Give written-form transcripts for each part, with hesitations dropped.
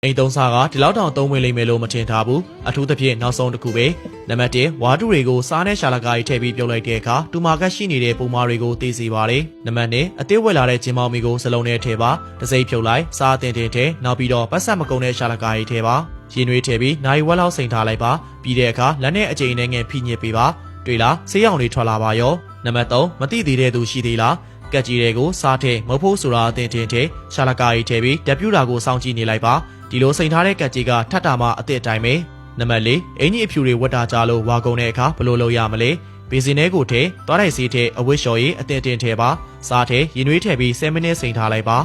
အိမ်သုံးစားကဒီလောက်တောင်သုံးဝင်လိမ့်မယ်လို့မထင်ထားဘူးအထူးသဖြင့်နောက်ဆုံးတစ်ခုပဲနံပါတ်1ဝါတူတွေကိုစားနဲ့ရှာလကားကြီးထည့်ပြီးပြုတ်လိုက်တဲ့အခါတူမာကတ်ရှိနေတဲ့ပုံမာတွေကိုသိစေပါတယ်နံပါတ်2အသေးဝက်လာတဲ့ဂျင်မောင်မီကိုစလုံးနဲ့ထည့်ပါတစိမ့်ဖြုတ်လိုက်စားတင်တင်ထဲနောက်ပြီးတော့ပတ်ဆက်မကုံတဲ့ရှာလကားကြီးထည့်ပါရင်နွေးထည့်ပြီးနိုင်ဝက်လောက်စိန်ထားလိုက်ပါပြီးတဲ့အခါလက်နဲ့အကျိန်နဲ့ငယ်ဖိညစ်ပေးပါတွေ့လားဆေးရောင်လေးထွက်လာပါရောနံပါတ်3မတိသေးတဲ့သူရှိသေးလားကက်ကြီးတွေကိုစားထဲမဖို့ဆိုတာအတင်တင်ထဲရှာလကားကြီးထည့်ပြီးတက်ပြူတာကိုစောင့်ကြည့်နေလိုက်ပါဒီလိုစိန်ထားတဲ့ကက်ကြီးကထပ်တာမှအစ်စ်အတိုင်းပဲနံပါတ်4အင်ကြီးအဖြူတွေဝတ်တာကြလို့ဝါကုန်တဲ့အခါဘယ်လိုလုပ်ရမလဲဘီစင်ထဲကိုထဲသွားတိုက်စီးထဲအဝတ်လျှော်ရေးအတင်တင်ထဲပါစားထဲရင်နွေးထည့်ပြီး10မိနစ်စိန်ထားလိုက်ပါ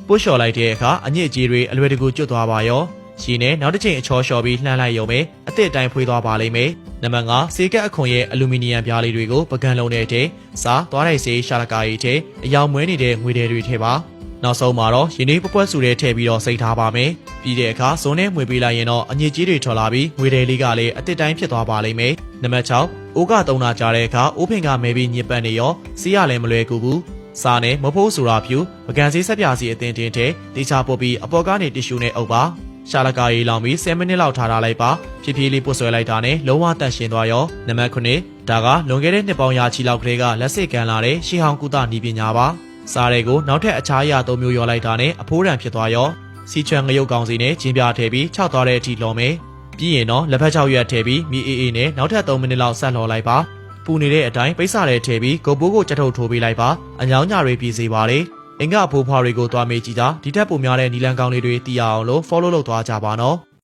ပုတ်လျှော်လိုက်တဲ့အခါအညစ်အကြေးတွေအလွယ်တကူကျွတ်သွားပါရောရှင်နဲ့နောက်တစ်ချိန်အချောလျှော်ပြီးလှမ်းလိုက်ရုံပဲအစ်စ်အတိုင်းဖွေးသွားပါလိမ့်မယ်နံပါတ်5စေကက်အခွန်ရဲ့အလူမီနီယံပြားလေးတွေကိုပကံလုံးနဲ့ထဲစားသွားတိုက်စီးရှာလကာကြီးထဲအယောင်မွဲနေတဲ့ငွေတွေထဲပါနောက်ဆုံးမှာတော့ရင်နွေးပပွက်စုတွေထည့်ပြီးတော့စိတ်ထားပါမယ်ပြီးတဲ့အခါဇုံနဲ့မှွေပေးလိုက်ရင်တော့အညစ်အကြေးတွေထွက်လာပြီးငွေတွေလေးကလည်းအစ်စ်တိုင်းဖြစ်သွားပါလိမ့်မယ်နံပါတ်6အိုးကသုံးတာကြားတဲ့အခါအိုးဖင်ကမဲပြီးညစ်ပတ်နေရောစီးရလည်းမလွယ်ကူဘူးစားနဲ့မဖိုးဆိုတာဖြူပကံစည်းဆက်ပြစီအတင်းတင်းထဲတေချာပုတ်ပြီးအပေါ်ကနေတီရှူနဲ့အုပ်ပါရှာလကာရေးလောင်ပြီး10မိနစ်လောက်ထားလိုက်ပါဖြည်းဖြည်းလေးပုတ်ဆွဲလိုက်တာနဲ့လုံးဝတန့်ရှင်းသွားရောနံပါတ်9ဒါကလွန်ခဲ့တဲ့နှစ်ပေါင်းရာချီလောက်ကလေးကလက်စစ်ကန်လာတဲ့ရှေးဟောင်းကုသနည်းပညာပါစားတွေကိုနောက်ထပ်အခြားအရာ၃မျိုးရောလိုက်တာနဲ့အဖိုးတန်ဖြစ်သွားရောစီချွန်ငရုတ်ကောင်စီနဲ့ဂျင်းပြားထည့်ပြီးခြောက်သွားတဲ့အထိလော်မယ်ပြီးရင်တော့လက်ဖက်6ရွက်ထည့်ပြီးမီအေးအေးနဲ့နောက်ထပ်3မိနစ်လောက်ဆက်လော်လိုက်ပါပူနေတဲ့အတိုင်းပိတ်စတဲ့ထည့်ပြီးဂုတ်ပိုးကိုကြက်ထုတ်ထိုးပေးလိုက်ပါအညောင်းညာတွေပြည်စေပါတယ်အင်္ဂါဖိုးဖွားတွေကိုသွားမေးကြည့်တာဒီထက်ပိုများတဲ့နီလန်ကောင်းလေးတွေတည်ရအောင်လို့ follow လုပ်သွားကြပါနော်